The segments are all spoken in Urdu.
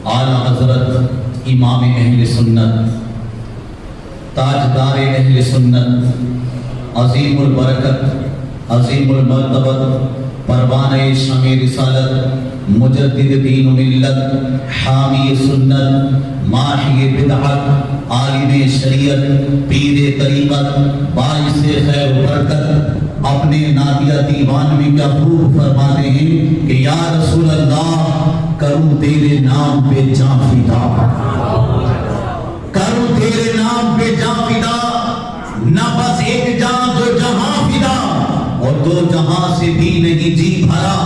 اعلی حضرت امام اہل سنت، تاجدار اہل سنت، عظیم البرکت، عظیم المرتبت، پروانہ شمع رسالت، مجدد دین و ملت، حامی سنت، ماحی بدعت، عالم شریعت، پیر طریقت، باعث خیر و برکت، اپنے نادیہ دیوان میں کیا خوب فرماتے ہیں کہ یا رسول اللہ کروں تیرے نام پہ جاں فدا، کروں تیرے نام پہ جاں فدا، نہ بس ایک جاں دو جہاں فدا، اور دو جہاں سے بھی نہیں جی بھرا،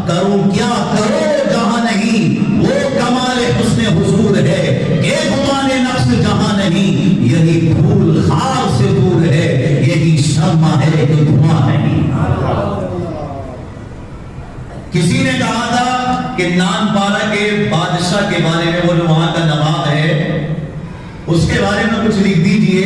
کروں کیا کرو جہاں نہیں، وہ کمال حسن حضور ہے کہ گمان نفس جہاں نہیں، یہی پھول خار سے دور ہے، یہی شمع ہے کہ دھواں نہیں۔ کسی نے کہا تھا کہ نان پارا کے بادشاہ کے بارے میں، وہ جو وہاں کا نواب ہے، اس کے بارے میں کچھ لکھ دیجئے،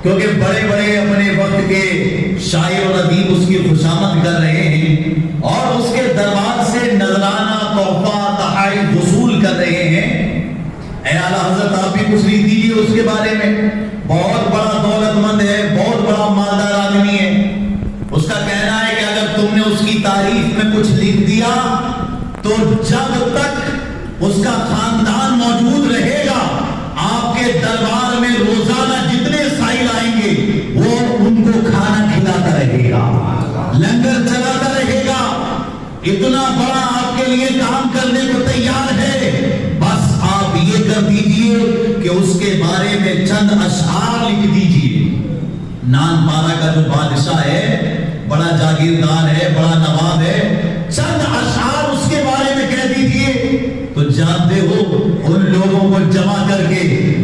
کیونکہ بڑے بڑے اپنے وقت کے شاعر و ادیب اس کی خوشامد کر رہے ہیں اور اس کے دربار سے نذرانہ تحفہ تحائف وصول کر رہے ہیں۔ اے اعلیٰ حضرت آپ بھی کچھ لکھ دیجئے اس کے بارے میں، بہت بڑا دولت مند ہے، بہت بڑا مالدار آدمی ہے، اس کا کہنا ہے کہ اگر تم نے اس کی تعریف میں کچھ لکھ دیا تو جب تک اس کا خاندان موجود رہے گا آپ کے دربار میں روزانہ جتنے سائل آئیں گے وہ ان کو کھانا کھلاتا رہے گا، لنگر چلاتا رہے گا، اتنا بڑا آپ کے لیے کام کرنے کو تیار ہے، بس آپ یہ کر دیجئے کہ اس کے بارے میں چند اشعار لکھ دیجئے۔ نان پارا کا جو بادشاہ ہے، بڑا جاگیردار ہے، بڑا نواب ہے، چند اشعار اس کے بارے میں کہہ دیجئے۔ تو جانتے ہو ان لوگوں کو جمع کر کے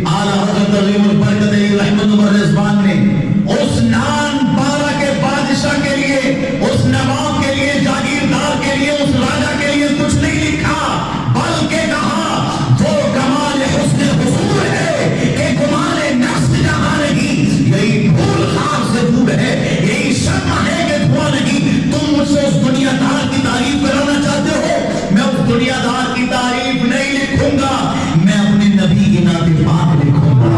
اعلیٰ حضرت عظیم البرکت رحمت و رضوان نے اس نان پارا کے بادشاہ کے لیے، اس نواب کے لیے، جاگیردار کے لیے، اس راجہ کے لیے کچھ نہیں لکھا، بلکہ کہا وہ کمال حسن حضور ہے کہ گمان نفس جہاں نہیں، یہی پھول خار سے دور ہے، یہی شمع ہے کہ دھواں نہیں۔ تم مجھ سے اس دنیا دار کی تعریف کرانا چاہتے ہو، میں اس دنیا دار کی تعریف نہیں لکھوں گا، میں اپنے نبی کی نعت پاک لکھوں گا،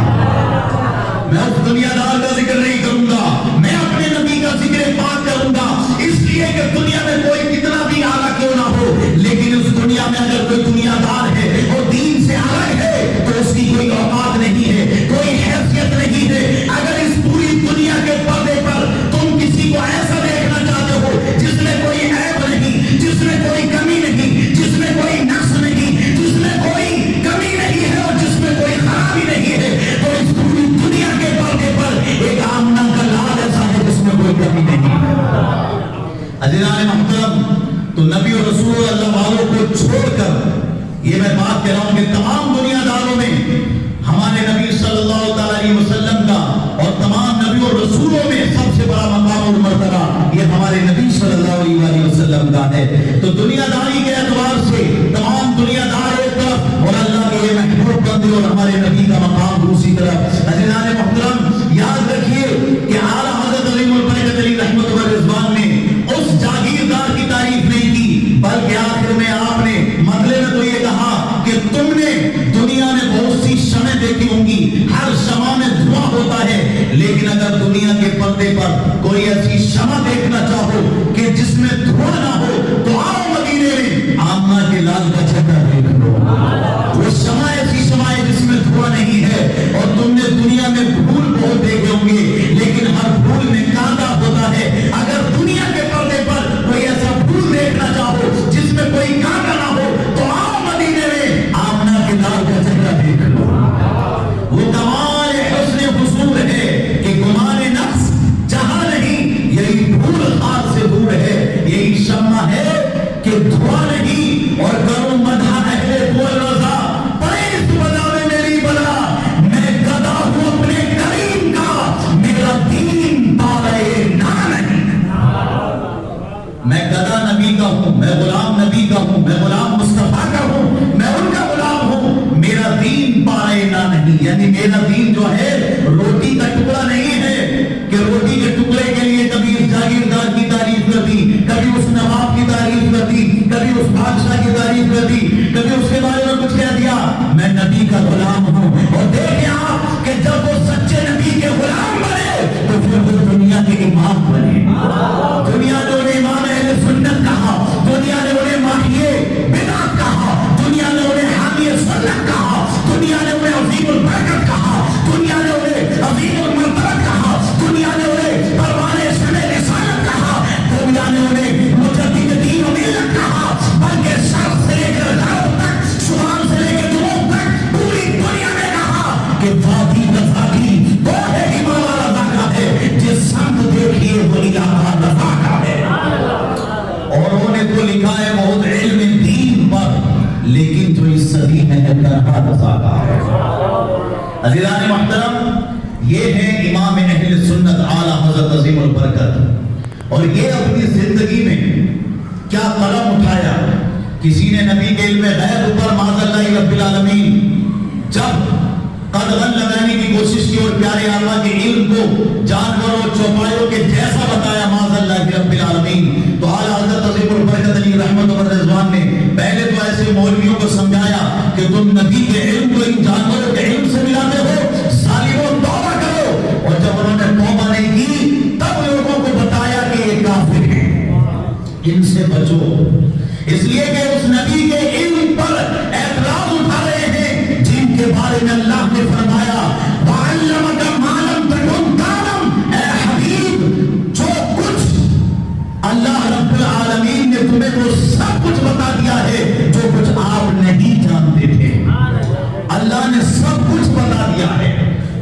میں اس دنیا دار کا ذکر نہیں کروں گا، میں اپنے نبی کا ذکر پاک کروں گا، اس لیے کہ دنیا میں کوئی کتنا بھی اعلیٰ کیوں نہ ہو، لیکن اس دنیا میں اگر کوئی دنیا دار ہے اور دین سے الگ ہے تو اس کی کوئی اوقات نہیں ہے، کوئی حیثیت نہیں ہے۔ اگر اس پوری دنیا کے پردے پر تم کسی کو ایسا دیکھنا چاہتے ہو جس میں کوئی عیب نہیں، جس میں کوئی کمی نہیں، جس میں کوئی نقص نہیں، جس میں کوئی کمی نہیں ہے اور جس میں کوئی خرابی نہیں ہے، تو اس پوری دنیا کے پردے پر ایک آمنہ کا لال ایسا ہے جس میں کوئی کمی نہیں ہے۔ عزیزان محترم، تو نبی اور رسول اللہ والوں کو چھوڑ کر یہ میں بات کہہ رہا ہوں کہ تمام دنیا داروں میں ہمارے نبی صلی اللہ علیہ وسلم کا اور تمام نبی اور رسولوں میں سب سے بڑا مقام اور مرتبہ یہ ہمارے نبی صلی اللہ علیہ وسلم کا ہے۔ تو دنیا داری کے اعتبار سے تمام دنیا دار ایک طرف اور اللہ کے یہ محبوب بندے اور ہمارے نبی کا مقام دوسری طرف۔ عزیزان محترم، یاد رکھیے کہ اعلیٰ حضرت عظیم البرکت رحمت و رضوان نے اس جاگیردار کی تعریف نہیں کی، بلکہ آخر میں آپ نے مطلب میں تو یہ کہا کہ تم نے دنیا میں بہت سی شمع دیکھی ہوں گی، ہر شمع میں دھواں ہوتا ہے، لیکن اگر دنیا کے پردے پر کوئی ایسی شمع دیکھنا چاہو کہ جس میں دھواں نہ ہو تو آؤ مدینے میں آمنہ کے لال کا جھنڈا دیکھ لو، وہ شمع ایسی شمع ہے جس میں دھواں نہیں ہے۔ اور تم نے دنیا میں پھول بہت دیکھے ہوں گے، لیکن ہر پھول میں کانٹا ہوتا ہے۔ اگر دنیا کے پردے پر کوئی ایسا پھول دیکھنا چاہو جس میں کوئی کانٹا نہ ہو تو آؤ مدینے میں آمنہ کے لال کا جھنڈا دیکھ لو۔ وہ کمال حسن حضور ہے کہ گمان نفس جہاں نہیں، یہی پھول خار سے دور ہے، یہی شمع ہے کہ دھواں نہیں۔ اور کروں مدح اہل کل رضا، پڑے اس بلا میں میری بلا، میں گدا ہوں اپنے کریم کا، میرا دین پالے نہ نہیں۔ میں گدا نبی کا ہوں، میں غلام نبی کا ہوں، میں غلام مصطفیٰ کا ہوں، میں ان کا غلام ہوں، میرا دین پائے نہ نہیں، یعنی میرا دین جو ہے روٹی کا ٹکڑا نہیں ہے کہ روٹی کے ٹکڑے کے لیے کبھی اس جاگیردار کی تعریف کر دی، کبھی اس نواب کی تعریف کر دی، کبھی اس بادشاہ کی تعریف کر دی، کبھی اس کے بارے میں لیکن جو اس صدی میں ہے تنہا رضاکار ہے۔ عزیزان محترم، یہ ہے امام اہل سنت اعلیٰ حضرت عظیم البرکت، اور یہ اپنی زندگی میں کیا قلم اٹھایا۔ کسی نے نبی کے علم غیب پر معاذ اللہ رب العالمین جب قدغن لگانے کی کوشش کی اور پیارے آقا کے علم کو جانوروں اور چوپایوں کے جیسا بتایا معاذ اللہ رب العالمین، تو اعلیٰ حضرت عظیم البرکت علی رحمت و رضوان نے پہلے تو ایسے مولویوں کو سمجھایا کہ تم نبی کے علم کو ان جانوروں کے علم سے ملاتے ہو، ظالموں توبہ کرو۔ اور جب انہوں نے توبہ نہیں کی تب لوگوں کو بتایا کہ یہ کافر ہیں، ان سے بچو، اس لیے کہ اس نبی کے علم پر اعتراض اٹھا رہے ہیں جن کے بارے میں اللہ نے فرمایا وَعَلَّمَكَ مَا لَمْ تَكُنْ تَعْلَمْ، اے حبیب جو کچھ اللہ رب العالمین نے تمہیں وہ سب کچھ بتا دیا ہے جو کچھ آپ نہیں جانتے تھے۔ اللہ نے سب کچھ بتا دیا ہے،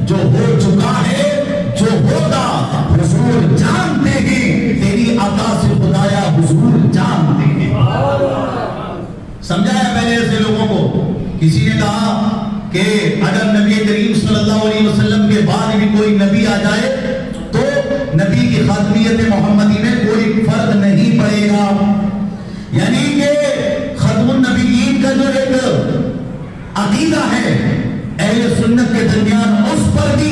جو ہو چکا ہے، جو ہوگا حضور جانتے ہیں، تیری عطا سے خدایا حضور جانتے ہیں۔ سمجھایا پہلے ایسے لوگوں کو۔ کسی نے کہا کہ اگر نبی کریم صلی اللہ علیہ وسلم کے بعد بھی کوئی نبی آ جائے تو نبی کی خاتمیت محمدی میں کوئی فرق نہیں پڑے گا، یعنی کہ ختم النبیین کا جو ایک عقیدہ ہے اہل سنت کے درمیان، اس پر بھی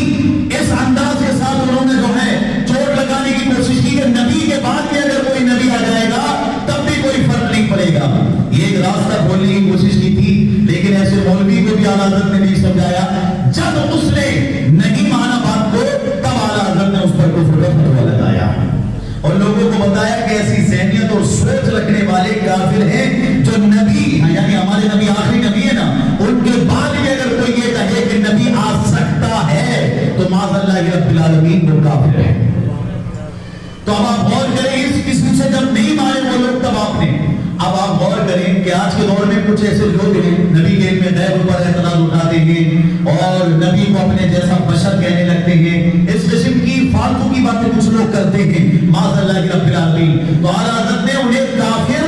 اس انداز کے ساتھ انہوں نے جو ہے چوٹ لگانے کی کوشش کی کہ نبی کے بعد بھی اگر کوئی نبی آ جائے گا تب بھی کوئی فرق نہیں پڑے گا۔ یہ ایک راستہ کھولنے کی کوشش کی تھی، لیکن ایسے مولوی کو بھی اعلیٰ حضرت نے نہیں سمجھایا۔ جب اس نے نہیں مانا بات کو تب اعلیٰ حضرت نے اس پر کفر کا فتویٰ لگایا اور لوگوں کو بتایا کہ ایسی ذہنیت اور سوچ رکھنے والے کافر ہیں جو نبی یعنی ہمارے نبی آخری نبی ہے نا، ان کے بعد بھی اگر کوئی یہ کہے کہ نبی آ سکتا ہے تو معاذ اللہ رب العالمین وہ کافر ہے۔ تو اب آپ غور کریں اس قسم سے جب نہیں مانے وہ لوگ تب آپ نے، اب آپ غور کریں کہ آج کے دور میں کچھ ایسے لوگ ہیں نبی کے علم غیب پر اعتراض اٹھاتے ہیں اور نبی کو اپنے جیسا بشر کہنے لگتے ہیں، اس قسم کی فالتو کی باتیں کچھ لوگ کرتے ہیں معاذ اللہ رب العالمین۔ تو اعلیٰ حضرت نے انہیں کافر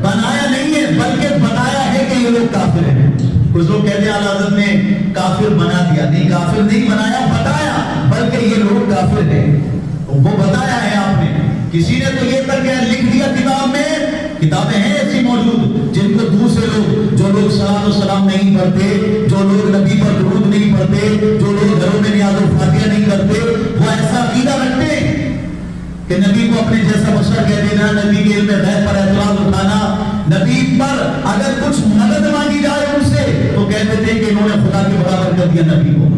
بنایا نہیں ہے بلکہ بتایا ہے کہ یہ لوگ کافر ہیں۔ کچھ لوگ کہتے ہیں اعلیٰ حضرت نے کافر بنا دیا، نہیں کافر نہیں بنایا، بتایا، بلکہ یہ لوگ کافر ہیں، وہ بتایا ہے آپ نے۔ کسی نے تو یہ تک لکھ دیا کتاب میں، کتابیں ہیں ایسی موجود جن کو دوسرے لوگ، جو لوگ صلاۃ و سلام نہیں پڑھتے، جو لوگ نبی پر درود نہیں پڑھتے، جو لوگ گھروں میں نیاز الفاتحہ نہیں کرتے، وہ ایسا عقیدہ رکھتے ہیں کہ نبی کو اپنے جیسا بشر کہہ دینا، نبی کے علم غیب پر اعتراض اٹھانا، نبی پر اگر کچھ مدد مانگی جائے ان سے تو کہتے تھے کہ انہوں نے خدا کے برابر کر دیا نبی کو۔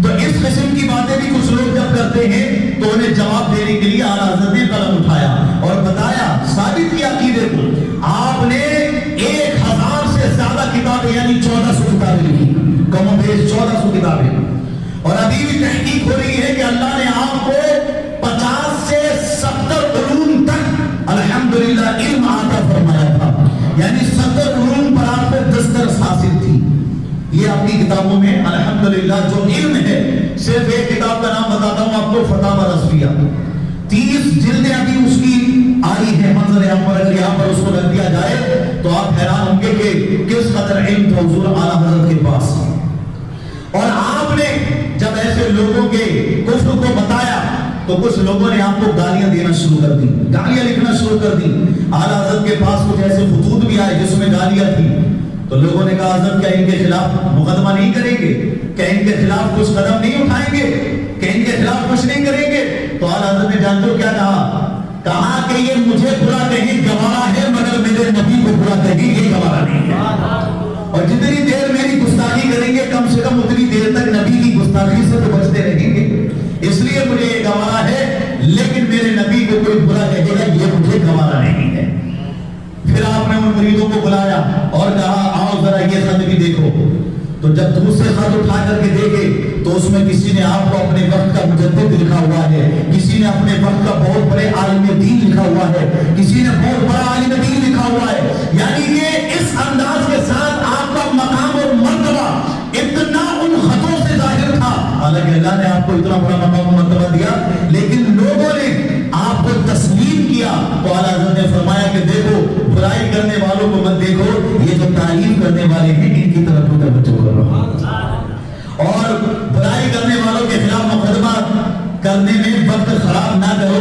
تو اس قسم کی باتیں بھی کچھ لوگ جب کرتے ہیں تو انہیں جواب دینے کے لیے اعلیٰ حضرت نے قلم اٹھایا اور بتایا، ثابت کیا عقیدے کو۔ آپ نے 1000 سے زیادہ کتابیں یعنی 1400 کتابیں لکھی، کم و بیش 1400 کتابیں، اور ابھی بھی تحقیق ہو رہی ہے کہ اللہ نے آپ کو 50 سے 70 علوم تک الحمدللہ علم عطا فرمایا تھا، یعنی 70 علوم پر آپ کو دسترس حاصل تھی۔ یہ اپنی کتابوں میں الحمدللہ جو علم ہے، صرف ایک کتاب کا نام بتاتا ہوں آپ کو، فتاوی رضویہ، 30 جلدیں ابھی اس کی آئی ہے منظر عام پر، اگر یہاں پر اس کو رکھ دیا جائے تو آپ حیران ہوں گے کہ کس قدر علم تھا حضور اعلیٰ حضرت کے پاس۔ اور آپ نے جب ایسے لوگوں کے کفر کو بتایا تو کچھ لوگوں نے آپ کو گالیاں دینا شروع کر دی، گالیاں لکھنا شروع کر دی۔ اعلیٰ حضرت کے پاس کچھ ایسے خطوط بھی آئے جس میں گالیاں تھی، تو لوگوں نے کہا حضرت کیا ان کے خلاف مقدمہ نہیں کریں گے، کیا ان کے خلاف کچھ قدم نہیں اٹھائیں گے، کیا ان کے خلاف کچھ نہیں کریں گے؟ تو اعلیٰ حضرت نے جانتے ہو کیا کہا کہ یہ مجھے برا کہیں گوارا ہے مگر میرے نبی کو برا کہیں یہ گوارا نہیں ہے، اور جتنی دیر میری گستاخی کریں گے کم سے کم اتنی دیر تک نبی کی گستاخی سے تو بچتے رہیں گے، اس لیے مجھے یہ گوارا ہے، لیکن میرے نبی کو کوئی برا کہے گا یہ مجھے گوارا نہیں ہے۔ پھر آپ نے ان مریدوں کو بلایا اور کہا آؤ ذرا یہ خط بھی دیکھو۔ تو جب دوسرے خط اٹھا کر کے دیکھے تو اس میں کسی نے آپ کو اپنے وقت کا مجدد لکھا ہوا ہے، کسی نے اپنے وقت کا بہت بڑے عالم دین لکھا ہوا ہے، کسی نے بہت بڑا عالم دین لکھا ہوا ہے، یعنی کہ اس انداز کے ساتھ آپ کا مقام اور مرتبہ اتنا ان خطوں سے ظاہر تھا، حالانکہ اللہ نے آپ کو اتنا بڑا مقام اور مرتبہ دیا، لیکن لوگوں نے آپ کو تسلیم کیا۔ تو اعلیٰ حضرت نے فرمایا کہ دیکھو برائی کرنے والوں کو مت دیکھو، یہ جو تعریف کرنے کی طرف بھی توجہ کرو اور برائی کرنے والوں کے خلاف مقدمہ کرنے میں وقت خراب نہ کرو،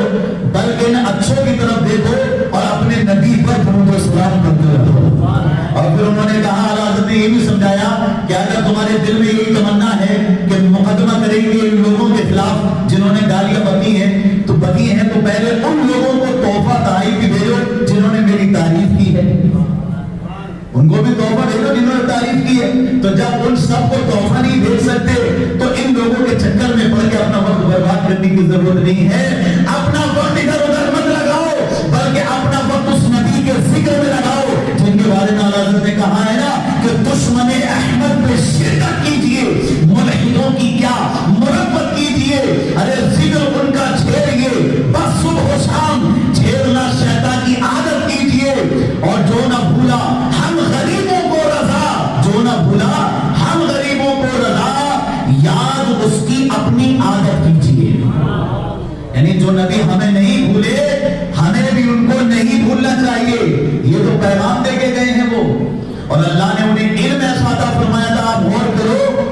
بلکہ ان اچھوں کی طرف دیکھو اور اپنے نبی پر درود و سلام کرتے رہو۔ اور پھر انہوں نے کہا، اعلیٰ حضرت نے یہ بھی سمجھایا کہ اگر تمہارے دل میں یہی تمنا ہے کہ مقدمہ کریں گے ان لوگوں کے خلاف جنہوں نے گالیاں بکی ہیں تو پہلے ان لوگوں کو تحفہ تحائف بھی بھیجو جنہوں نے میری تعریف کی ہے، ان کو بھی تحفہ بھیجو جنہوں نے تعریف کی ہے۔ تو جب ان سب کو تحفہ نہیں بھیج سکتے تو ان لوگوں کے چکر میں پڑ کے اپنا وقت برباد کرنے کی ضرورت نہیں ہے۔ اپنا وقت ادھر ادھر مت لگاؤ، بلکہ اپنا وقت اس نبی کے ذکر میں لگاؤ جن کے بارے میں اعلیٰ حضرت نے کہا ہے نا کہ دشمن احمد پہ شرکت کیجئے، ملحدوں کی کیا مربت کیجئے، ارے ذکر ان کا چھیڑیے، بس صبح و شام چھیڑنا شیطان کی عادت کیجئے۔ اور جو نہ بھولا ہم غریبوں کو رضا، جو نہ بھولا ہم غریبوں کو رضا، یاد اس کی اپنی عادت کیجئے۔ یعنی جو نبی ہمیں نہیں بھولے ہمیں بھی ان کو نہیں بھولنا چاہیے، یہ تو پیغام دے کے گئے ہیں وہ، اور اللہ نے انہیں علم ایسا عطا فرمایا تھا۔ آپ غور کرو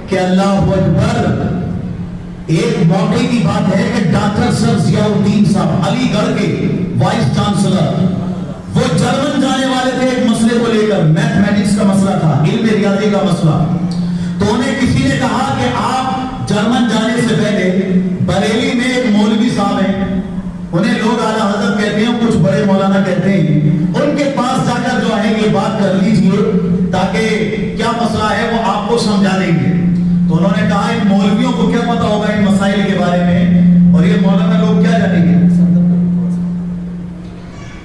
کہ اللہ اکبر، ایک موقع کی بات ہے کہ ڈاکٹر سر ضیاء الدین صاحب علی گڑھ کے وائس چانسلر، وہ جرمن جانے والے تھے ایک مسئلے کو لے کر، میتھمیٹکس کا مسئلہ تھا، علم ریاضی کا مسئلہ۔ تو انہیں کسی نے کہا کہ آپ جرمن جانے سے پہلے بریلی میں ایک مولوی صاحب ہیں، انہیں لوگ اعلیٰ حضرت کہتے ہیں، کچھ بڑے مولانا کہتے ہیں، ان کے پاس جا کر جو ہے یہ بات کر لیجئے تاکہ کیا مسئلہ ہے وہ آپ کو سمجھا دیں گے۔ تو انہوں نے کہا ان مولویوں کو کیا پتا ہوگا ان مسائل کے بارے میں، اور یہ مولانا لوگ کیا جانیں گے،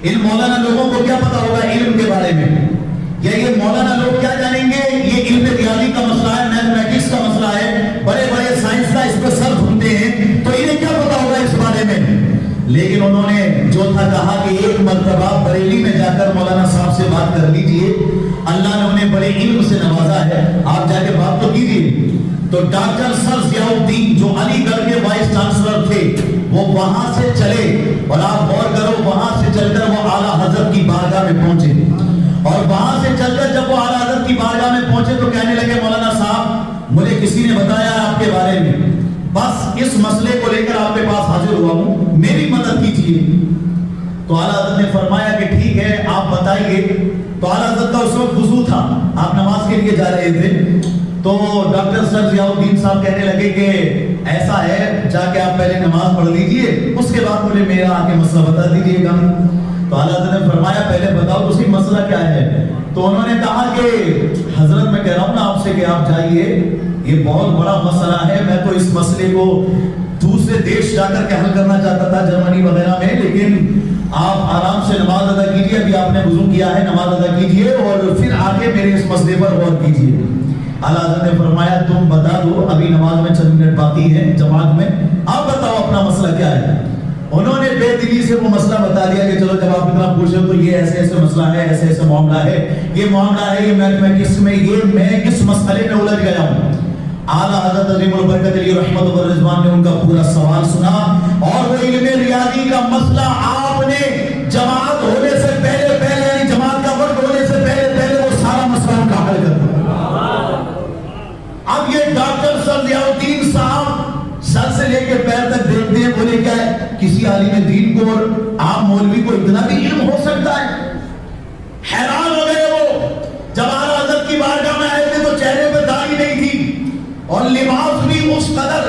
ان مولانا لوگوں کو کیا پتا ہوگا علم کے بارے میں، یا یہ مولانا لوگ کیا جانیں گے، یہ علم ریاضی کا مسئلہ ہے، میتھمیٹکس کا مسئلہ ہے، بڑے بڑے سائنسداں اس پہ سر دھنتے ہیں، تو انہیں کیا پتا ہوگا اس بارے میں۔ لیکن انہوں نے جو تھا کہا کہ ایک مرتبہ بریلی میں جا کر مولانا صاحب سے بات کر لیجئے، اللہ نے انہیں بڑے علم سے نوازا ہے، آپ جا کے بات تو کیجئے۔ تو ڈاکٹر سر ضیاء الدین جو علی گڑھ کے وائس چانسلر تھے وہ وہاں سے چلے، اور آپ غور کرو وہاں سے چل کر وہ اعلیٰ حضرت کی بارگاہ میں پہنچے، اور وہاں سے چل کر جب وہ اعلیٰ حضرت کی بارگاہ میں پہنچے تو کہنے لگے، مولانا صاحب مجھے کسی نے بتایا آپ کے بارے میں، بس اس مسئلے کو لے کر آپ کے پاس حاضر ہوا ہوں، میری مدد کیجیے۔ تو اعلیٰ حضرت نے فرمایا کہ ٹھیک ہے آپ بتائیے۔ تو اعلیٰ حضرت کا اس وقت وضو تھا، آپ نماز کے لیے جا رہے تھے، تو ڈاکٹر سر ضیاء الدین صاحب کہنے لگے کہ ایسا ہے جا کے آپ پہلے نماز پڑھ لیجئے، اس کے بعد مجھے میرا آ کے مسئلہ بتا دیجئے گا۔ تو اعلیٰ حضرت نے فرمایا پہلے بتاؤ اس کی مسئلہ کیا ہے۔ تو انہوں نے کہا کہ حضرت میں کہہ رہا ہوں نا آپ سے کہ آپ جائیے، یہ بہت بڑا مسئلہ ہے، میں تو اس مسئلے کو دوسرے دیش جا کر کے حل کرنا چاہتا تھا جرمنی وغیرہ میں، لیکن آپ آرام سے نماز ادا کیجئے، ابھی آپ نے وضو کیا ہے نماز ادا کیجئے اور پھر آگے میرے اس مسئلے پر غور کیجئے۔ اعلیٰ حضرت نے فرمایا تم بتا دو، ابھی نماز میں چند منٹ باقی ہے جماعت میں، آپ بتاؤ اپنا مسئلہ کیا ہے۔ انہوں نے بے دلی سے وہ مسئلہ بتا دیا کہ چلو جب آپ اتنا پوچھو تو یہ ایسے ایسے مسئلہ ہے، ایسے ایسے معاملہ ہے، یہ معاملہ ہے، یہ میتھمیٹکس میں یہ میں اس مسئلے میں الجھ گیا ہوں۔ اعلیٰ حضرت عظیم البرکت علی رحمت و رضوان نے ان کا پورا سوال سنا، اور وہ علم ریاضی کا مسئلہ آپ نے جماعت ہونے سے پہلے یعنی جماعت کا وقت ہونے سے پہلے وہ سارا مسئلہ ان کا حل کر دیا۔ اب یہ ڈاکٹر سر ضیاء الدین صاحب سر سے لے کے پیر تک دیکھتے ہیں، بولے کیا ہے کسی عالم دین کو اور عام مولوی کو اتنا بھی علم ہو سکتا ہے؟ حیران ہو گئے وہ۔ جب اعلیٰ حضرت کی بارگاہ میں آئے تھے تو چہرے پہ داڑھی نہیں تھی اور لباس بھی اس قدر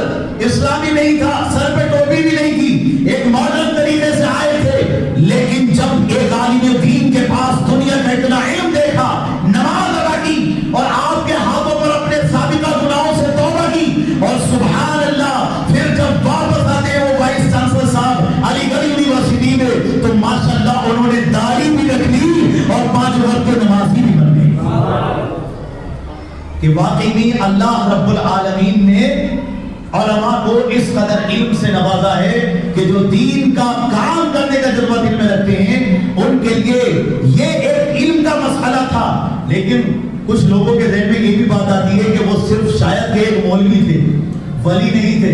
اسلامی نہیں تھا، سر پہ ٹوپی بھی نہیں تھی، ایک ماڈرن طریقے سے آئے تھے۔ لیکن جب ایک عالم دین کے پاس دنیا کا اتنا علم دیکھا، نماز ادا کی اور آپ کے ہاتھوں پر اپنے سابقہ گناہوں سے توبہ کی، اور سبحان اللہ پھر جب واپس آتے ہیں وہ وائس چانسلر صاحب علی گڑھ یونیورسٹی میں، تو ماشاءاللہ انہوں نے داڑھی بھی رکھ لی اور 5 وقت کی نمازی بھی بن گئی۔ کہ واقعی میں اللہ رب العالمین نے علماء کو اس قدر علم سے نوازا ہے کہ جو دین کا کام کرنے کا جذبہ دل میں رکھتے ہیں ان کے لیے یہ ایک علم کا مسئلہ تھا۔ لیکن کچھ لوگوں کے ذہن میں یہ بھی بات آتی ہے کہ وہ صرف شاید کہ ایک مولوی تھے، ولی نہیں تھے۔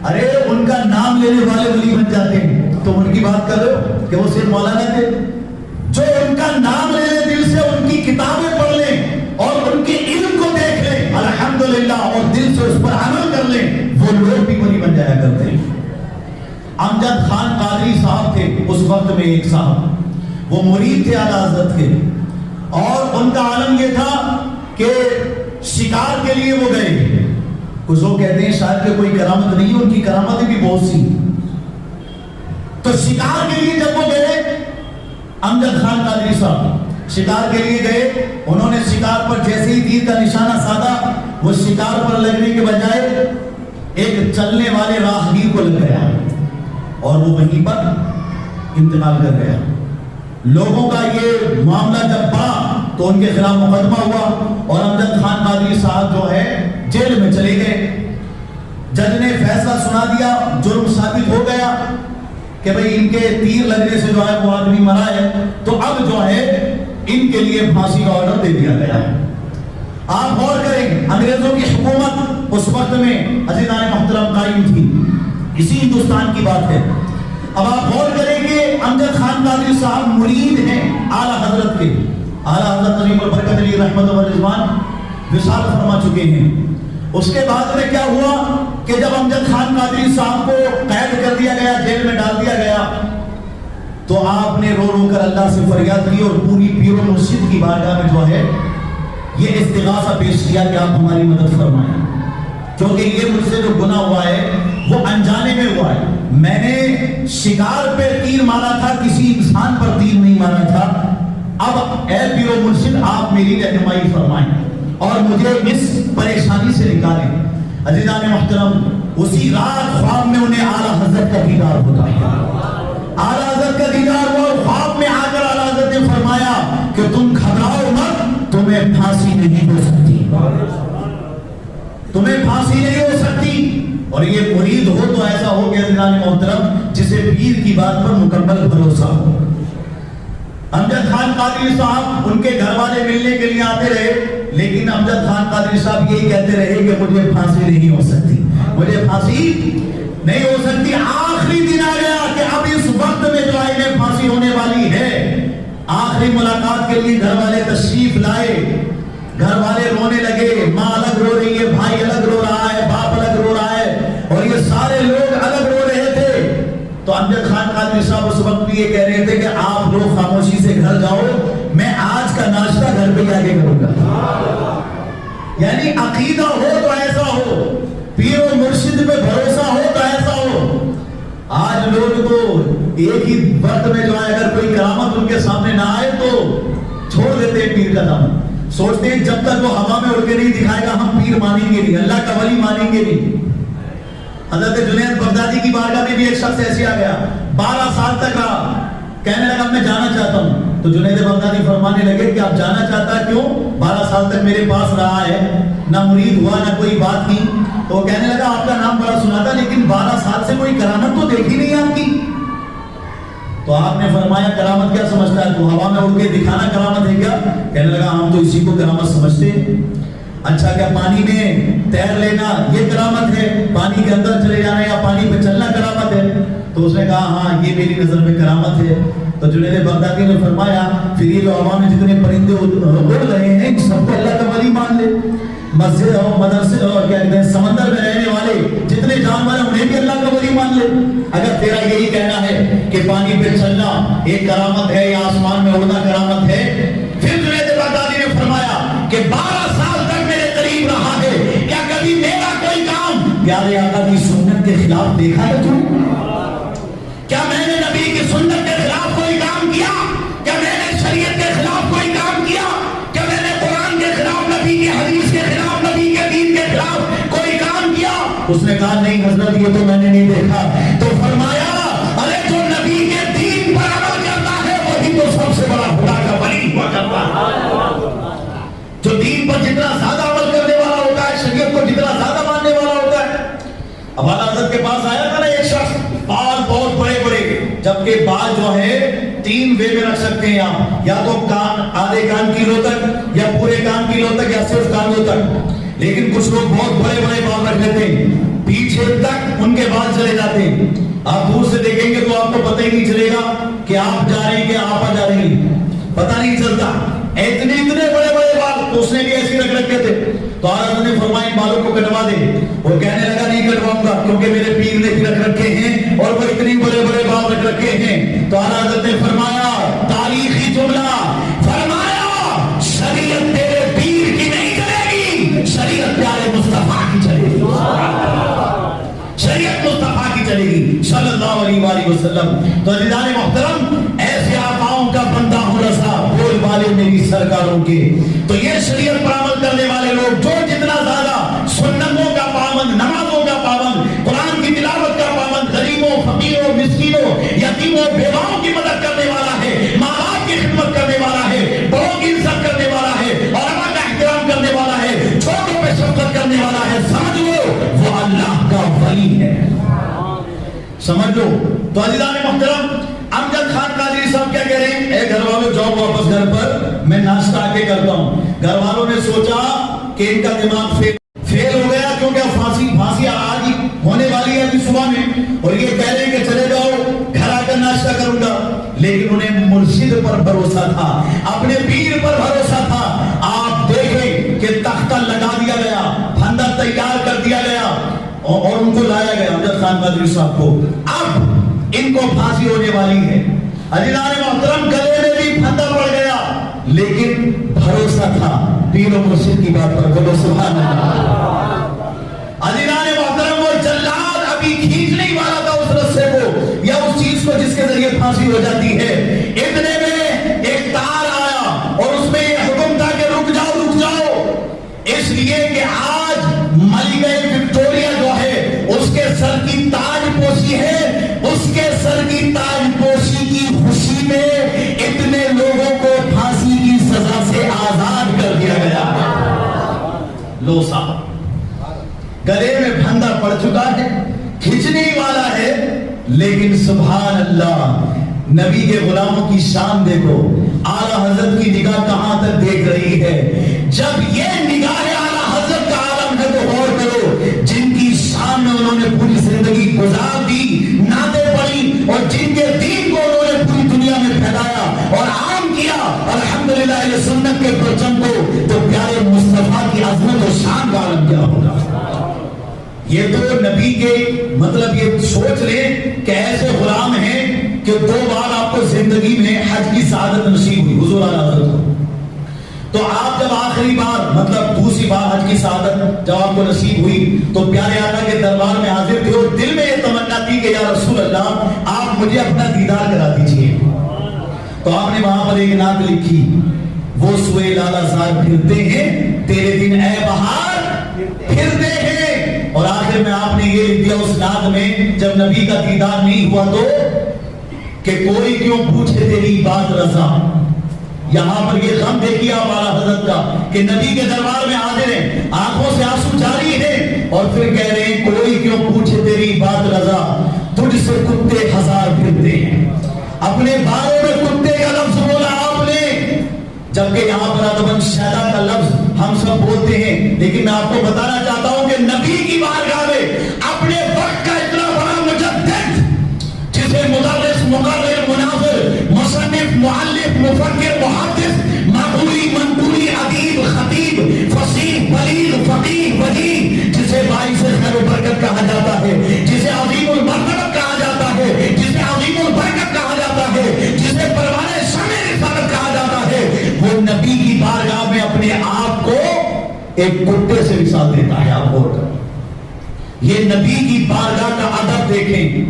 ارے ان کا نام لینے والے ولی بن جاتے ہیں، تو ان کی بات کر رہے ہو کہ وہ صرف مولانا تھے؟ جو ان کا نام لے لیں دل سے، ان کی کتابیں پڑھ لیں اور ان کے جایا کرتے ہیں۔ امجد خان قادری صاحب تھے اس وقت میں ایک صاحب، وہ مرید تھے اعلیٰ حضرت کے، اور ان کا عالم یہ تھا کہ شکار کے لیے وہ گئے۔ کچھ لوگ کہتے ہیں شاید کہ کوئی کرامت نہیں، ان کی کرامتیں بھی بہت سی۔ تو شکار کے لیے جب وہ گئے، امجد خان قادری صاحب شکار کے لیے گئے، انہوں نے شکار پر جیسے ہی تیر کا نشانہ سادھا، وہ شکار پر لگنے کے بجائے ایک چلنے والے راہگیر کو لگ گیا اور وہ وہیں پر انتقال کر گیا۔ لوگوں کا یہ معاملہ جب بڑھا تو ان کے خلاف مقدمہ ہوا اور امجد خان قادری صاحب جو ہے جیل میں چلے گئے۔ جج نے فیصلہ سنا دیا، جرم ثابت ہو گیا کہ بھئی ان کے تیر لگنے سے جو ہے وہ آدمی مرا ہے، تو اب جو ہے ان کے لیے پھانسی کا آرڈر دے دیا گیا ہے۔ آپ غور کریں، انگریزوں کی حکومت اس وقت میں عزیزان محترم قائم تھی، اسی ہندوستان کی بات ہے۔ اب آپ غور کریں کہ امجد خان قادری صاحب مرید ہیں اعلیٰ حضرت کے، اعلیٰ حضرت عظیم البرکت علی رحمت و رضوان وصال فرما چکے ہیں۔ اس کے بعد میں کیا ہوا کہ جب امجد خان قادری صاحب کو قید کر دیا گیا، جیل میں ڈال دیا گیا، تو آپ نے رو رو کر اللہ سے فریاد کی اور پوری پیر و مرشد کی بارگاہ میں جو ہے یہ استغاثہ پیش کیا کہ آپ ہماری مدد فرمائیں، کیونکہ یہ مجھ سے جو گناہ ہوا ہے وہ انجانے میں ہوا ہے۔ میں نے شکار پہ تیر مارا تھا، کسی انسان پر تیر نہیں مارا تھا۔ اب اے پیر و مرشد آپ میری رہنمائی فرمائیں اور مجھے اس پریشانی سے نکالیں۔ عزیزان محترم، اسی رات خواب میں انہیں اعلیٰ حضرت کا دیدار ہوتا ہے، اعلیٰ حضرت کا دیدار ہوا، اور خواب میں آ کر اعلیٰ حضرت نے فرمایا کہ تم گھبراؤ مت، تمہیں پھانسی نہیں ہو سکتی، تمہیں پھانسی نہیں ہو سکتی۔ اور یہ مرید ہو تو ایسا ہو کہ عزیزان محترم جسے پیر کی بات پر مکمل بھروسہ ہو۔ امجد خان قادری صاحب ان کے گھر والے ملنے کے لیے آتے رہے، لیکن امجد خان قادری صاحب یہی کہتے رہے کہ مجھے پھانسی نہیں ہو سکتی، مجھے پھانسی نہیں ہو سکتی۔ آخری دن آ گیا کہ اب اس وقت میں جو انہیں پھانسی ہونے والی ہے۔ آخری ملاقات کے لیے گھر والے تشریف لائے، گھر والے رونے لگے، ماں الگ رو رہی ہے، بھائی الگ رو رہا ہے، باپ الگ رو رہا ہے، اور یہ سارے لوگ الگ رو رہے تھے۔ تو امجد خان قادری صاحب اس وقت بھی یہ کہہ رہے تھے کہ آپ لوگ خاموشی سے گھر جاؤ، میں آج کا ناشتہ گھر پہ آگے کروں گا۔ یعنی عقیدہ ہو تو ایسا ہو، پیر و مرشد پہ بھروسہ ہو تو ایسا ہو۔ آج لوگ تو ایک ہی وقت میں جو ہے اگر کوئی کرامت ان کے سامنے نہ آئے تو چھوڑ دیتے ہیں پیر کا دامن، سوچتے ہیں جب تک وہ ہوا میں اڑ کے نہیں دکھائے گا ہم پیر مانیں گے نہیں، اللہ کا ولی مانیں گے نہیں۔ حضرت جنید بغدادی کی بارگاہ میں بھی ایک شخص ایسے آ گیا، 12 سال تک رہا، کہنے لگا میں جانا چاہتا ہوں۔ تو جنید بغدادی فرمانے لگے کہ آپ جانا چاہتا ہے کیوں؟ 12 سال تک میرے پاس رہا ہے، نہ مرید ہوا نہ کوئی بات کی۔ تو وہ کہنے لگا آپ کا نام بڑا سنا تھا لیکن 12 سال سے کوئی کرامت تو دیکھی نہیں آپ کی۔ تو آپ نے فرمایا کرامت کیا سمجھتا ہے تو؟ ہوا میں اڑ کے دکھانا کرامت ہے کیا؟ کہنے لگا ہم تو اسی کو کرامت سمجھتے ہیں۔ اچھا کیا پانی میں تیر لینا یہ کرامت ہے؟ پانی کے اندر چلے جانا یا پانی پہ چلنا کرامت ہے؟ تو اس نے کہا ہاں یہ میری نظر میں کرامت ہے۔ تو جنید بغدادی نے فرمایا پھر یہ جو ہوا میں جتنے پرندے اڑ رہے ہیں ان سب کو اللہ کا ولی مان لے، مسجد اور مدرسے اور کیا کہتے ہیں سمندر میں رہنے والے جتنے جانور ہیں انہیں بھی اللہ کا ولی مان لے۔ اگر تیرا یہی کہنا ہے کہ پانی پہ چلنا ایک کرامت ہے یا آسمان میں اڑنا کرامت ہے، پھر جنید بغدادی نے فرمایا کہ 12 سال تک میرے قریب رہا ہے، کیا کبھی میرا کوئی کام پیارے آقا کی سنت کے خلاف دیکھا ہے تو؟ کیا میں نے نبی کی سنت کے خلاف کوئی کام کیا؟ کیا میں نے شریعت کے خلاف کوئی کام کیا؟ کیا میں نے قرآن کے خلاف، نبی کی حدیث کے خلاف، نبی کے دین کے خلاف کوئی کام کیا؟ اس نے کہا نہیں حضرت یہ تو میں نے نہیں دیکھا۔ تو فرمایا ارے جو نبی کے دین پر عمل کرتا ہے وہی تو سب سے بڑا خدا کا ولی ہوا کرتا ہے۔ جو دین پر جتنا زیادہ عمل کرنے والا ہوتا ہے، شریعت کو جتنا زیادہ ماننے والا ہوتا ہے۔ اب اعلیٰ حضرت کے پاس آیا تھا نا ایک شخص، بال بہت بڑے بڑے، جبکہ بال جو ہے 3 وے میں رکھ سکتے ہیں آپ، یا تو کان آدھے کان کلو تک یا پورے کان کلو تک یا صرف کانوں تک، لیکن کچھ لوگ بہت بڑے بڑے بال رکھ لیتے ہیں، پیچھے تک ان کے بال چلے جاتے ہیں۔ آپ دور سے دیکھیں گے تو آپ کو پتہ ہی نہیں چلے گا کہ آپ جا رہے ہیں کہ آپ جا رہے ہیں، پتہ نہیں چلتا، اتنے بڑے بڑے بال۔ تو اس نے بھی ایسے رکھ رکھے تھے۔ تو حضرت نے فرمایا ان بالوں کو کٹوا دے. وہ کہنے لگا نہیں کٹواؤں گا کیونکہ میرے پیر نے بھی رکھ رکھے ہیں اور وہ اتنی بڑے بڑے بال رکھ رکھے ہیں. تو اعلیٰ حضرت نے فرمایا تاریخی جملہ، فرمایا شریعت تیرے پیر کی نہیں چلے گی، شریعت پیارے مصطفیٰ کی چلے گی، شریعت مصطفیٰ کی چلے گی صلی اللہ علیہ وآلہ وسلم. تو عزیزان محترم، ایسے آقاؤں کا بندہ ہوں رضا، بول والے میری سرکاروں کے. تو یہ شریعت پر عمل کرنے والے لوگ جو جتنا زیادہ سنتوں کا پابند، نمازوں کا پابند، قرآن کی تلاوت کا پابند، غریبوں، فقیروں، مسکینوں، یتیموں، بیواؤں کی مدد کرنے والا ہے، ماں باپ کی خدمت کرنے والا ہے، بڑوں کی عزت کرنے والا ہے، علماء کا احترام کرنے والا ہے، چھوٹوں پہ شفقت کرنے والا ہے، سمجھ لو وہ اللہ کا ولی ہے، سمجھ لو. تو عزیزان محترم، امجد خان قادری صاحب کیا کہہ رہے ہیں؟ اے گھر والوں جاؤ واپس گھر پر، میں ناشتہ آگے کرتا ہوں. گھر والوں نے سوچا کہ ان کا دماغ فیل ہو گیا کیونکہ پھانسی آج ہی ہونے والی ہے ابھی صبح میں، اور یہ کہہ رہے ہیں کہ چلے جاؤ گھر آ کر ناشتہ کروں گا. لیکن انہیں مرشد پر بھروسہ تھا، اپنے پیر پر بھروسہ تھا. آپ دیکھیں کہ تختہ لگا دیا گیا، پھندا تیار کر دیا گیا اور ان کو لایا گیا امجد خان قادری صاحب کو. اب ان کو پھانسی ہونے والی ہے. عزیزان محترم، گلے میں بھی پھندا پڑ گیا لیکن بھروسہ تھا پیر و مرشد کی بات پر. بولو سبحان اللہ. عزیزان محترم، وہ جلاد ابھی کھینچنے والا تھا اس رسے کو یا اس چیز کو جس کے ذریعے پھانسی ہو جاتی ہے. اتنے میں ایک تار آیا اور اس میں یہ حکم تھا کہ رک جاؤ رک جاؤ، اس لیے کہ آج ملکہ وکٹوریہ جو ہے اس کے سر کی تاج پوشی ہے، اس کے سر کی تاج پوشی کی خوشی میں اتنے لوگوں کو پھانسی کی سزا سے آزاد کر دیا گیا. لو صاحب، گلے میں پھندا پڑ چکا ہے، کھینچنے والا ہے، لیکن سبحان اللہ نبی کے غلاموں کی شان دیکھو. اعلیٰ حضرت کی نگاہ کہاں تک دیکھ رہی ہے. جب یہ نگاہ اعلیٰ حضرت کا عالم ہے تو غور کرو، جن کی شان میں انہوں نے پوری زندگی گزار دی، نعتیں پڑھی، اور جن کے دین کو انہوں نے پوری دنیا میں پھیلایا اور عام کیا الحمدللہ یہ سنت کے پرچم کو، تو پیارے مصطفیٰ کی عظمت و شان کا عالم کیا ہوگا. یہ تو نبی کے مطلب یہ سوچ لیں کہ ایسے غلام ہیں کہ 2 بار آپ کو زندگی میں حج کی سعادت نصیب ہوئی حضور اعلیٰ حضرت کو. تو آپ جب آخری بار مطلب دوسری بار حج کی سعادت جب آپ کو نصیب ہوئی تو پیارے آقا کے دربار میں حاضر تھے اور دل میں یہ تمنا تھی کہ یا رسول اللہ آپ مجھے اپنا دیدار کرا دیجئے. تو آپ نے وہاں پر ایک نعت لکھی، وہ سوئے لالا زار پھرتے ہیں تیرے دن اے بہار پھرتے ہیں. اور آخر میں آپ نے یہ لکھ دیا اس نعت میں، جب نبی کا دیدار نہیں ہوا تو کہ کوئی کیوں پوچھے تیری بات رضا. یہاں پر یہ غم دیکھیے آپ اعلیٰ حضرت کا کہ نبی کے دربار میں حاضر ہیں، آنکھوں سے آنسو جاری ہیں اور پھر کہہ رہے ہیں کوئی کیوں پوچھے تیری بات رضا، تجھ سے کتے ہزار پھرتے ہیں. اپنے بارے میں کتے کا لفظ بولا آپ نے، جبکہ یہاں پر ادباً شیدا کا لفظ ہم سب بولتے ہیں. لیکن میں آپ کو بتانا چاہتا ہوں کہ نبی کی بارگاہ میں اپنے وقت کا اتنا بڑا مجدد، جسے مدرس، مقرر، مناظر، مصنف، مؤلف، مفکر، محدث، مقبولی، منقولی، ادیب، خطیب، فصیح، بلیغ، فقیہ، وجیہ، جسے باعث خیر و برکت کہا جاتا ہے، جسے عظیم المرتبت کہا جاتا ہے، جسے عظیم البرکت کہا جاتا ہے، جسے پروانہ شمع رسالت کہا جاتا ہے، وہ نبی کی بارگاہ میں اپنے آپ کو ایک کتے سے مثال دیتا ہے. آپ غور کریں، یہ نبی کی بارگاہ کا ادب دیکھیں،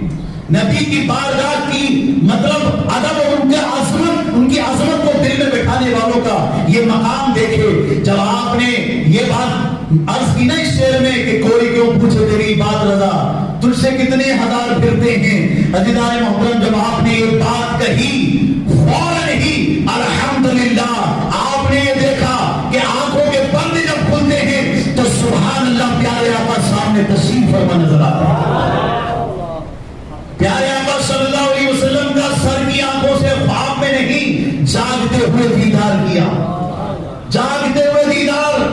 نبی کی بارگاہ کی مطلب ادب اور ان کی عظمت کو دل میں بٹھانے والوں کا یہ مقام دیکھے. جب آپ نے یہ بات عرض کی نا اس شعر میں کہ کوئی کیوں پوچھے تیری بات رضا، تجھ سے کتنے ہزار پھرتے ہیں. عزیزان محترم، جب آپ نے یہ بات کہی فوراً ہی الحمدللہ آپ نے یہ دیکھا کہ آنکھوں کے پردے جب کھلتے ہیں تو سبحان اللہ پیارے آقا سامنے تشریف فرما نظر آتا ہے. پیارے آقا صلی اللہ علیہ وسلم کا سر کی آنکھوں سے خواب میں نہیں، جاگتے ہوئے دیدار کیا، جاگتے ہوئے دیدار.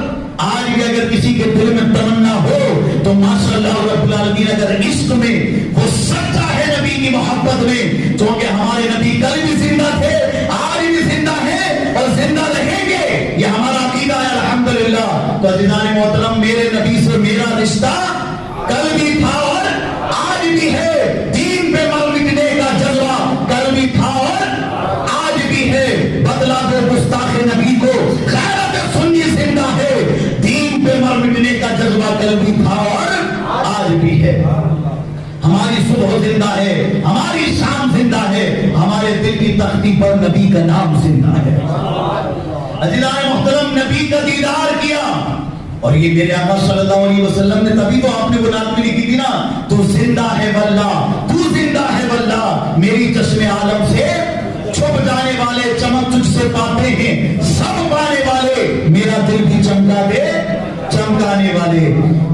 آج بھی اگر کسی کے دل میں تمنا ہو تو ماشاءاللہ رب العالمین اگر عشق میں وہ سچا ہے نبی کی محبت میں، کیونکہ ہمارے نبی کل بھی زندہ تھے، آج بھی زندہ ہیں اور زندہ رہیں گے، یہ ہمارا عقیدہ ہے الحمدللہ. تو عزیزان محترم، میرے نبی رشتہ کل بھی تھا اور آج بھی ہے، دین پہ مر مٹنے کا جذبہ کل بھی تھا اور آج بھی ہے، بدلا دو گستاخ نبی کو غیرت سنی زندہ ہے، دین پہ مر مٹنے کا جذبہ کل بھی تھا اور آج بھی ہے، ہماری صبح زندہ ہے، ہماری شام زندہ ہے، ہمارے دل کی تختی پر نبی کا نام زندہ ہے۔ عزیزان محترم، نبی کا دیدار کیا، اور یہ میرے آقا صلی اللہ علیہ وسلم نے تبھی تو آپ نے وہ نعت بھی لکھی تھی نا، تو زندہ ہے واللہ، تو زندہ ہے واللہ، میری چشم عالم سے چھپ جانے والے چمک تجھ سے پاتے ہیں، سب پانے والے میرا دل بھی چمکا دے چمکانے والے۔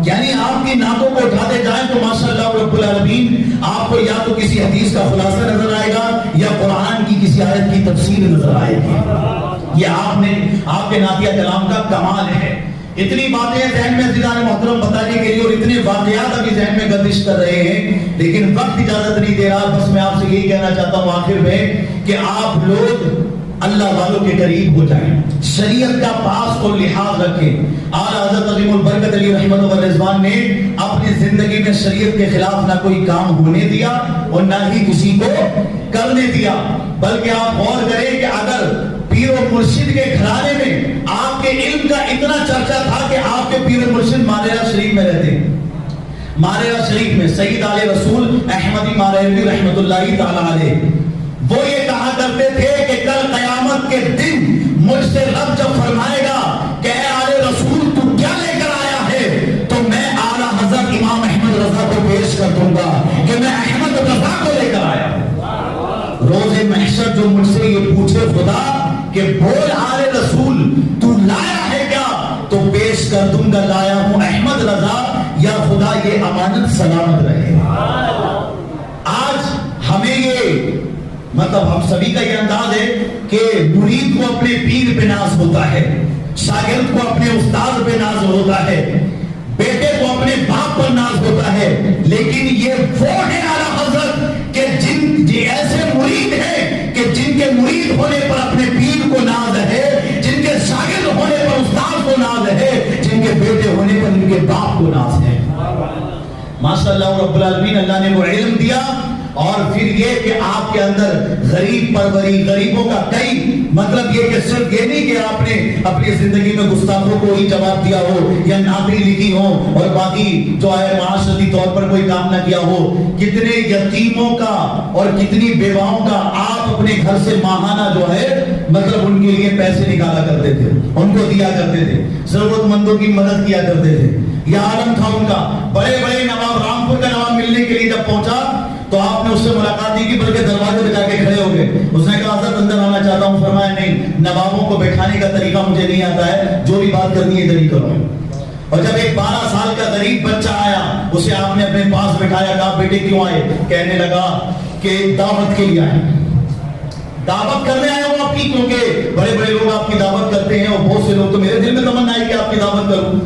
یعنی آپ کی نعتوں کو اٹھاتے جائیں تو ماشاءاللہ رب العالمین آپ کو یا تو کسی حدیث کا خلاصہ نظر آئے گا یا قرآن کی کسی آیت کی تفسیر نظر آئے گی۔ یہ آپ کے نعتیہ کلام کا کمال ہے۔ اتنی باتیں ذہن میں عزیزان محترم بتانے کے لیے اور اتنے واقعات ابھی ذہن میں گردش کر رہے ہیں، لیکن وقت اجازت نہیں دے رہا۔ بس میں آپ سے یہی کہنا چاہتا ہوں آخر میں کہ آپ لوگ اللہ والوں کے قریب ہو جائیں، شریعت کا پاس اور لحاظ رکھیں۔ اعلیٰ حضرت عظیم البرکت علی رحمۃ اللہ رضوان نے اپنی زندگی میں شریعت کے خلاف نہ کوئی کام ہونے دیا اور نہ ہی کسی کو کرنے دیا، بلکہ آپ غور کریں کہ اگر پیر و مرشد کے گھرانے میں آپ کے علم کا اتنا چرچا تھا کہ آپ کے پیر و مرشد ماریرہ شریف میں رہتے، ماریرہ شریف میں سید آل رسول احمدی ماریرہ رحمۃ اللہ تعالی علیہ، وہ یہ کہا کرتے تھے کہ کل قیامت کے دن مجھ سے رب جب فرمائے گا کہ اے آل رسول تو کیا لے کر آیا ہے، تو میں اعلیٰ حضرت امام احمد رضا کو پیش کر دوں گا کہ میں احمد رضا کو لے کر آیا ہوں۔ روز محشر جو مجھ سے یہ پوچھے خدا کہ بول آل رسول تو لایا ہے کیا، تو پیش کر دوں گا لایا ہوں احمد رضا، یا خدا یہ امانت سلامت رہے۔ آج ہمیں یہ مطلب ہم سبھی کا یہ انداز ہے کہ مرید کو اپنے پیر پہ ناز ہوتا ہے، شاگرد کو اپنے استاد پہ ناز ہوتا ہے، بیٹے کو اپنے باپ پر ناز ہوتا ہے، لیکن یہ وہ ہے اعلیٰ حضرت کہ جن ایسے مرید ہیں کہ جن کے مرید ہونے پر اپنے پیر کو ناز ہے، جن کے شاگرد ہونے پر استاد کو ناز ہے، جن کے بیٹے ہونے پر ان کے باپ کو ناز ہے۔ ماشاءاللہ رب العالمین، اللہ نے وہ علم دیا، اور پھر یہ کہ آپ کے اندر غریب پروری، غریبوں کا کئی مطلب یہ کہ صرف یہ نہیں کہ آپ نے اپنی زندگی میں گستاخوں کو ہی جواب دیا ہو یا نعتیں لکھی ہو اور باقی جو ہے معاشرتی طور پر کوئی کام نہ کیا ہو، کتنے یتیموں کا اور کتنی بیواؤں کا آپ اپنے گھر سے ماہانہ جو ہے مطلب ان کے لیے پیسے نکالا کرتے تھے، ان کو دیا کرتے تھے، ضرورت مندوں کی مدد کیا کرتے تھے۔ یہ عالم تھا ان کا۔ بڑے بڑے نواب، رامپور کا نواب ملنے کے لیے جب پہنچا تو آپ نے اس سے ملاقات نہیں کی، بلکہ دروازے پہ جا کے کھڑے ہو گئے۔ اس نے کہا حضرت اندر آنا چاہتا ہوں۔ فرمایا نہیں، نوابوں کو بیٹھانے کا طریقہ مجھے نہیں آتا ہے، جو بھی بات کرنی ہے ادھر ہی کرو۔ اور جب ایک 12 سال کا غریب بچہ آیا، اسے آپ نے اپنے پاس بٹھایا، کہا بیٹے کیوں آئے؟ کہنے لگا کہ دعوت کے لیے آئے، دعوت کرنے آئے ہوں آپ کی، کیونکہ بڑے بڑے لوگ آپ کی دعوت کرتے ہیں اور بہت سے لوگ، تو میرے دل میں تمنا ہے کہ آپ کی دعوت کروں،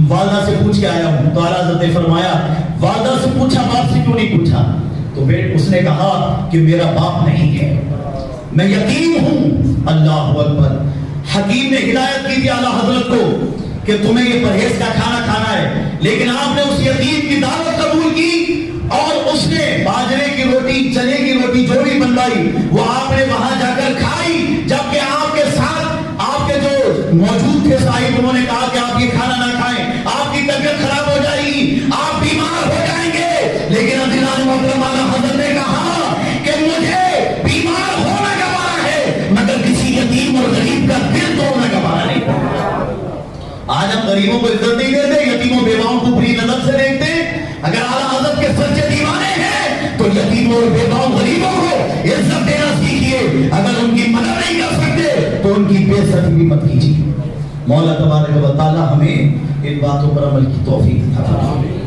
والدہ سے پوچھ کے آیا ہوں۔ تو اعلیٰ حضرت نے فرمایا والدہ سے پوچھا، باپ سے کیوں نہیں پوچھا؟ تو اس نے کہا کہ میرا باپ نہیں ہے، میں یتیم ہوں۔ اللہ اکبر۔ حکیم نے ہدایت کی تھی اعلیٰ حضرت کو کہ تمہیں یہ پرہیز کا کھانا کھانا ہے، لیکن آپ نے اس یتیم کی دعوت قبول کی اور اس نے باجرے کی روٹی، چنے کی روٹی جو بھی بنوائی وہ آپ نے وہاں جا کر کھائی، جبکہ آپ کے ساتھ آپ کے جو موجود تھے صاحب، انہوں نے کہا کہ آپ یہ کھانا نہ کھائیں، آپ کی طبیعت خراب ہو جائے گی، آپ بیمار ہو جائیں گے۔ لیکن عزیزان محترم، اعلیٰ حضرت نے کہا کہ مجھے بیمار ہونا گوارا ہے، مگر کسی یتیم اور غریب کا دل توڑنا گوارا نہیں۔ آج ہم غریبوں کو عزت نہیں دیتے، یتیموں بیواؤں کو بری نظر سے دیکھتے۔ اگر اعلیٰ حضرت کے سچے دیوانے ہیں تو یتیموں اور بیواؤں غریبوں کو عزت دینا سیکھیے، اگر ان کی مدد نہیں کر سکتے تو ان کی بے عزتی بھی مت کیجیے۔ مولا تبارک و تعالی ہمیں ان باتوں پر عمل کی توفیق عطا فرمائے۔